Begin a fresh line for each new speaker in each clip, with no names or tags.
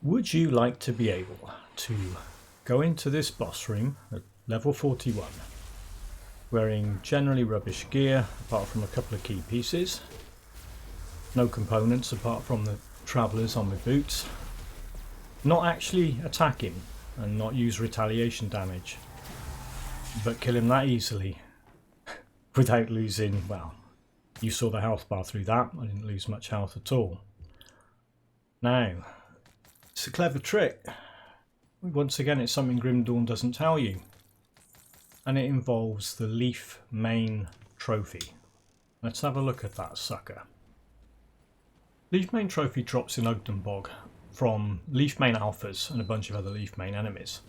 Would you like to be able to go into this boss room at level 41 wearing generally rubbish gear apart from a couple of key pieces, no components apart from the travellers on the boots, not actually attack him and not use retaliation damage, but kill him that easily without losing, well, you saw the health bar through that, I didn't lose much health at all. Now, it's a clever trick. Once again, it's something Grim Dawn doesn't tell you. And it involves the Leafmane trophy. Let's have a look at that sucker. Leafmane trophy drops in Ugdenbog from Leafmane alphas and a bunch of other Leafmane enemies.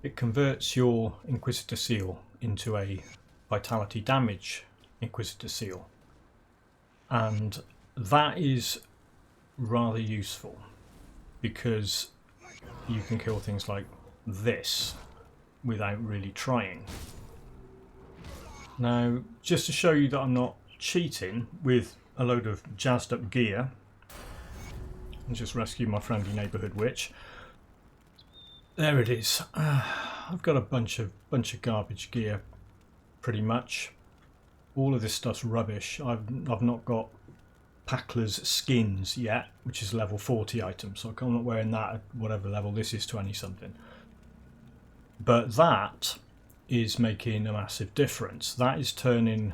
It converts your Inquisitor seal into a vitality damage Inquisitor seal. And that is rather useful, because you can kill things like this without really trying. Now, just to show you that I'm not cheating with a load of jazzed up gear, I'll just rescue my friendly neighbourhood witch. There it is. I've got a bunch of garbage gear, pretty much. All of this stuff's rubbish. I've not got Packler's skins yet, which is level 40 item, so I'm not wearing that at whatever level this is, 20 something. But that is making a massive difference. That is turning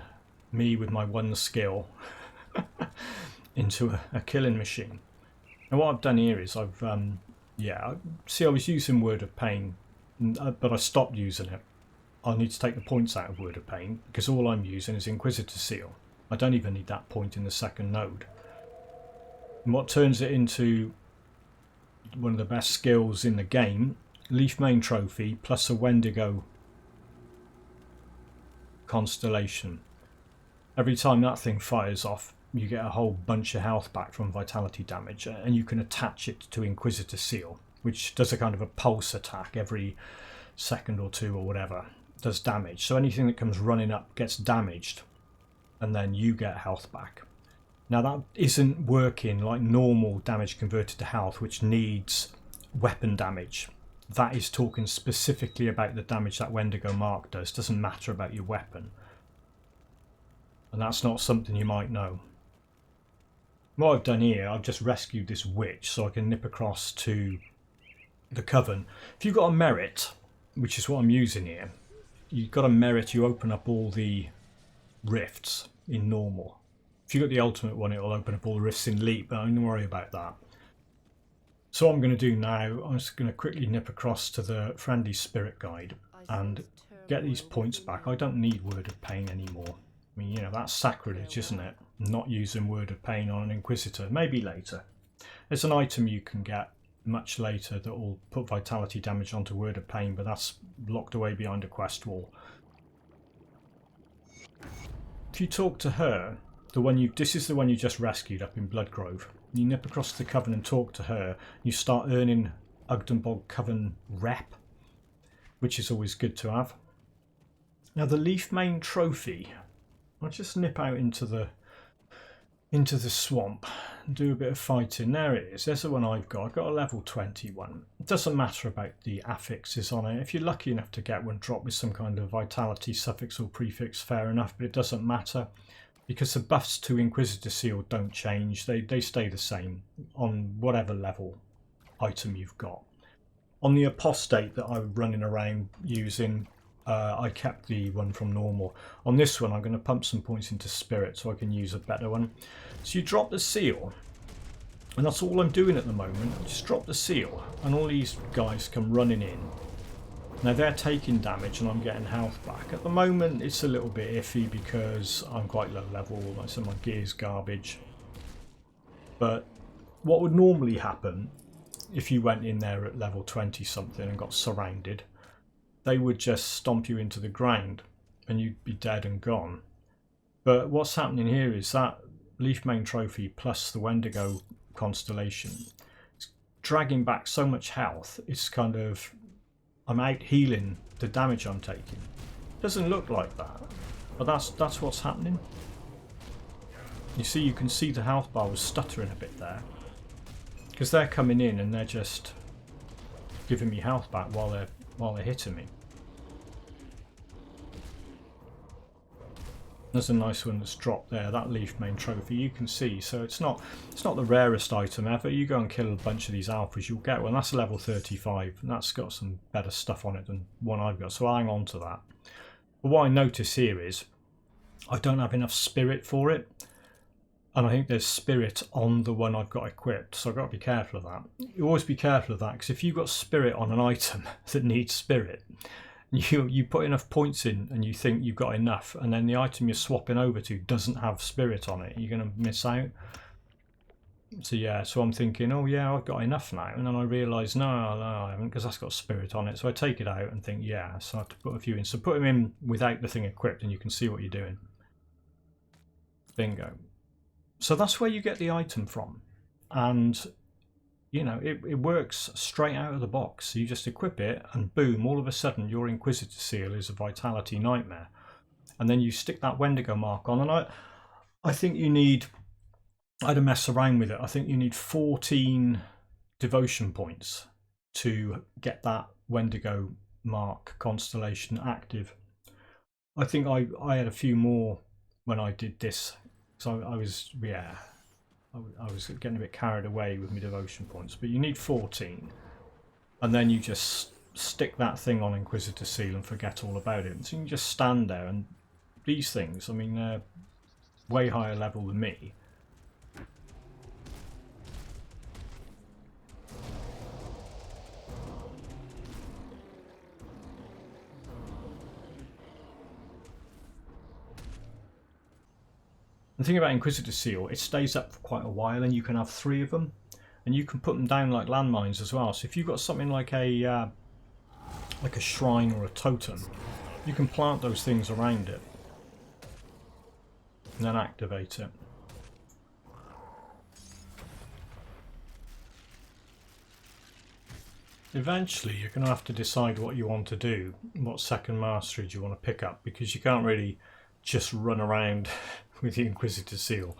me with my one skill into a killing machine. And what I've done here is I was using Word of Pain, but I stopped using it. I'll need to take the points out of Word of Pain because all I'm using is Inquisitor seal. I don't even need that point in the second node. And what turns it into one of the best skills in the game, Leafmane trophy plus a Wendigo constellation. Every time that thing fires off, you get a whole bunch of health back from vitality damage, and you can attach it to Inquisitor seal, which does a kind of a pulse attack every second or two or whatever, does damage. So anything that comes running up gets damaged, and then you get health back. Now that isn't working like normal damage converted to health, which needs weapon damage. That is talking specifically about the damage that Wendigo mark does. Doesn't matter about your weapon. And that's not something you might know. What I've done here, I've just rescued this witch so I can nip across to the Coven. If you've got a merit, which is what I'm using here, you've got a merit, you open up all the rifts in normal. If you've got the ultimate one, it'll open up all the rifts in Leap, but don't worry about that. So what I'm going to do now, I'm just going to quickly nip across to the Friendly Spirit Guide and get these points back. I don't need Word of Pain anymore. I mean, you know, that's sacrilege, isn't it? Not using Word of Pain on an Inquisitor. Maybe later. There's an item you can get much later that will put vitality damage onto Word of Pain, but that's locked away behind a quest wall. If you talk to her, this is the one you just rescued up in Bloodgrove. You nip across to the Coven and talk to her. You start earning Ugdenbog Coven rep, which is always good to have. Now the Leafmane trophy, I'll just nip out into the swamp and do a bit of fighting. There it is. There's the one I've got. I've got a level 21. It doesn't matter about the affixes on it. If you're lucky enough to get one drop with some kind of vitality suffix or prefix, fair enough, but it doesn't matter because the buffs to Inquisitor seal don't change. They stay the same on whatever level item you've got. On the apostate that I'm running around using, I kept the one from normal. On this one I'm going to pump some points into spirit so I can use a better one. So you drop the seal, and that's all I'm doing at the moment. I just drop the seal and all these guys come running in. Now they're taking damage and I'm getting health back. At the moment it's a little bit iffy because I'm quite low level, like so my gear's garbage. But what would normally happen if you went in there at level 20 something and got surrounded, they would just stomp you into the ground and you'd be dead and gone. But what's happening here is that Leafmane trophy plus the Wendigo constellation, it's dragging back so much health. It's kind of, I'm out healing the damage I'm taking. Doesn't look like that, but that's what's happening. You see, you can see the health bar was stuttering a bit there. because they're coming in and they're just giving me health back while they're hitting me. There's a nice one that's dropped there, that Leafmane trophy, you can see. So it's not the rarest item ever. You go and kill a bunch of these alphas, you'll get one. That's a level 35, and that's got some better stuff on it than one I've got, so I'll hang on to that. But what I notice here is I don't have enough spirit for it, and I think there's spirit on the one I've got equipped, so I've got to be careful of that. You always be careful of that, because if you've got spirit on an item that needs spirit, you put enough points in and you think you've got enough, and then the item you're swapping over to doesn't have spirit on it, you're going to miss out. So yeah, so I'm thinking, oh yeah, I've got enough now, and then I realise no, I haven't, because that's got spirit on it. So I take it out and think, yeah, so I have to put a few in. So put them in without the thing equipped and you can see what you're doing. Bingo. So that's where you get the item from, and you know, it works straight out of the box. So you just equip it and boom, all of a sudden your Inquisitor seal is a vitality nightmare. And then you stick that Wendigo mark on, and I think you need, I had to mess around with it, I think you need 14 devotion points to get that Wendigo mark constellation active. I think I had a few more when I did this, so I was, yeah, I was getting a bit carried away with my devotion points, but you need 14, and then you just stick that thing on Inquisitor seal and forget all about it. So you can just stand there, and these things, I mean, they're way higher level than me. The thing about Inquisitor seal, it stays up for quite a while, and you can have 3 of them, and you can put them down like landmines as well. So if you've got something like a shrine or a totem, you can plant those things around it and then activate it. Eventually you're going to have to decide what you want to do, what second mastery do you want to pick up, because you can't really just run around with the Inquisitor seal.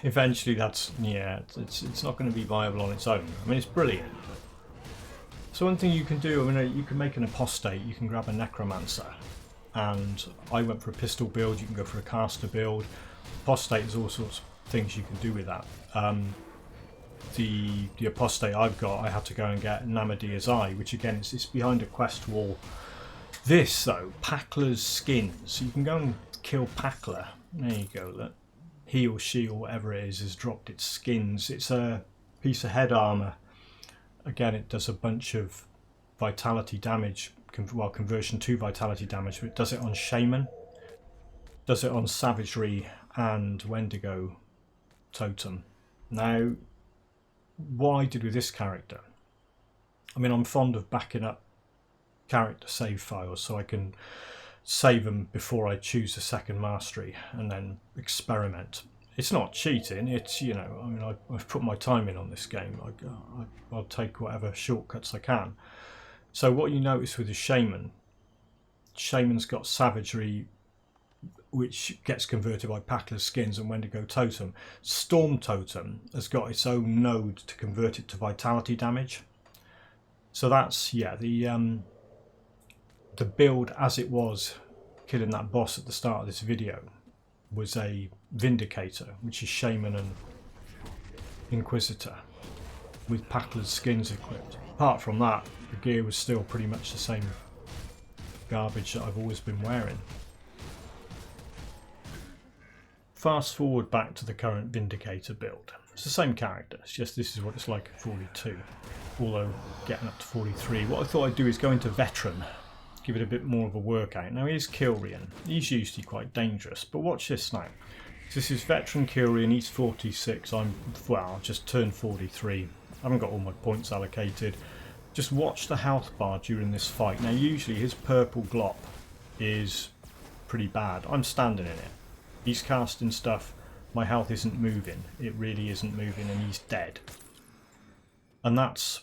Eventually that's, yeah, it's not going to be viable on its own. I mean, it's brilliant. So one thing you can do, I mean, you can make an apostate, you can grab a necromancer, and I went for a pistol build, you can go for a caster build. Apostate, there's all sorts of things you can do with that. The apostate I've got, I had to go and get Namadia's Eye, which again, it's behind a quest wall. This though, Pakla's skins, you can go and kill Pakla. There you go, look. He or she or whatever it is has dropped its skins. It's a piece of head armour. Again, it does a bunch of vitality damage, well, conversion to vitality damage, but it does it on Shaman, does it on Savagery and Wendigo Totem. Now, what I did with this character, I mean, I'm fond of backing up character save files so I can save them before I choose a second mastery and then experiment. It's not cheating, it's, you know, I mean, I've put my time in on this game. I'll take whatever shortcuts I can. So what you notice with the Shaman's got Savagery, which gets converted by Pakla's skins and Wendigo Totem. Storm Totem has got its own node to convert it to vitality damage. So that's, yeah, the build as it was killing that boss at the start of this video was a Vindicator, which is Shaman and Inquisitor with Pakla's skins equipped. Apart from that, the gear was still pretty much the same garbage that I've always been wearing. Fast forward back to the current Vindicator build. It's the same character, it's just this is what it's like at 42, although getting up to 43. What I thought I'd do is go into Veteran, give it a bit more of a workout. Now here's Kilrian, he's usually quite dangerous, but watch this now. This is Veteran Kilrian, he's 46, I've just turned 43, I haven't got all my points allocated. Just watch the health bar during this fight. Now usually his purple glop is pretty bad, I'm standing in it. He's casting stuff, my health isn't moving, it really isn't moving, and he's dead. And that's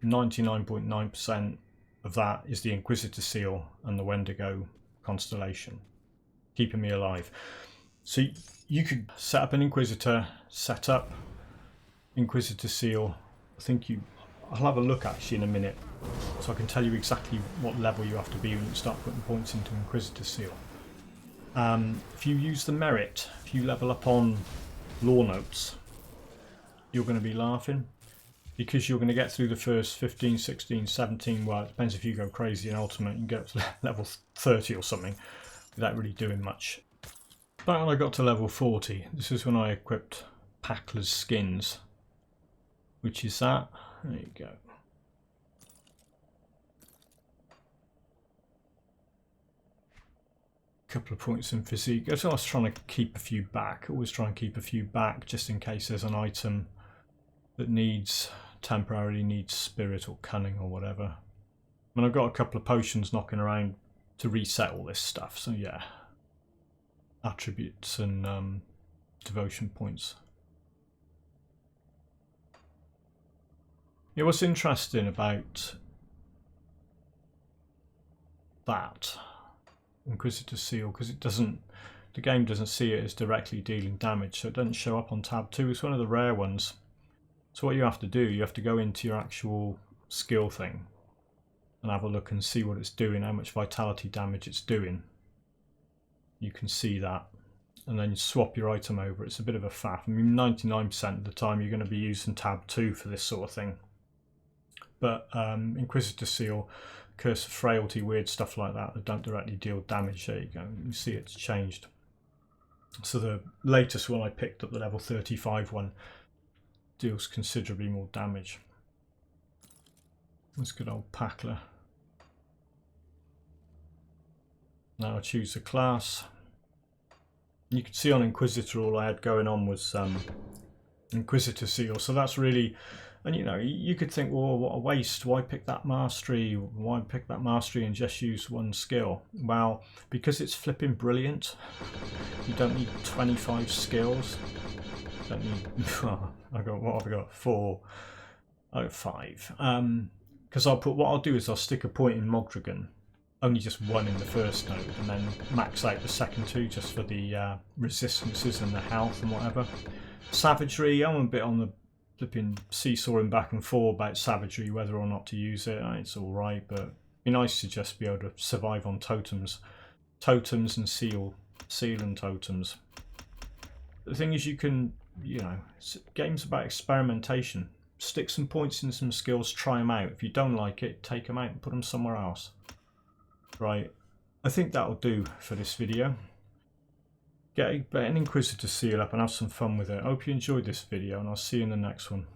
99.9% of that is the Inquisitor seal and the Wendigo constellation keeping me alive. So you could set up an Inquisitor, set up Inquisitor Seal, I think I'll have a look actually in a minute, so I can tell you exactly what level you have to be when you start putting points into Inquisitor Seal. If you use the merit, if you level up on lore notes, you're going to be laughing, because you're going to get through the first 15, 16, 17, well, it depends if you go crazy in Ultimate, you can get up to level 30 or something without really doing much. But when I got to level 40, this is when I equipped Packler's skins, which is that. There you go. Couple of points in physique. I was trying to keep a few back. Always try and keep a few back just in case there's an item that temporarily needs spirit or cunning or whatever. And I've got a couple of potions knocking around to reset all this stuff. So yeah, attributes and devotion points. Yeah, what's interesting about that Inquisitor Seal, because the game doesn't see it as directly dealing damage, so it doesn't show up on tab 2. It's one of the rare ones. So what you have to do, you have to go into your actual skill thing and have a look and see what it's doing, how much vitality damage it's doing. You can see that, and then you swap your item over. It's a bit of a faff. I mean, 99% of the time you're going to be using tab 2 for this sort of thing. But Inquisitor Seal, Curse of Frailty, weird stuff like that don't directly deal damage. There you go. You see it's changed. So the latest one I picked up, the level 35 one, deals considerably more damage. That's good old Packler. Now I choose a class. You can see on Inquisitor all I had going on was Inquisitor Seal. So that's really... And you know, you could think, well, what a waste. Why pick that mastery? Why pick that mastery and just use one skill? Well, because it's flipping brilliant. You don't need 25 skills. You don't need... what have I got? 4. Oh, 5. Because what I'll do is I'll stick a point in Mogdragon. Only just 1 in the first node, and then max out the second 2 just for the resistances and the health and whatever. Savagery, I'm a bit on the flipping seesawing back and forth about savagery, whether or not to use it. It's alright, but it'd be nice to just be able to survive on totems. Totems and seal and totems. The thing is, you can, you know, game's about experimentation. Stick some points in some skills, try them out. If you don't like it, take them out and put them somewhere else. Right, I think that'll do for this video. Get an Inquisitor Seal up and have some fun with it. I hope you enjoyed this video, and I'll see you in the next one.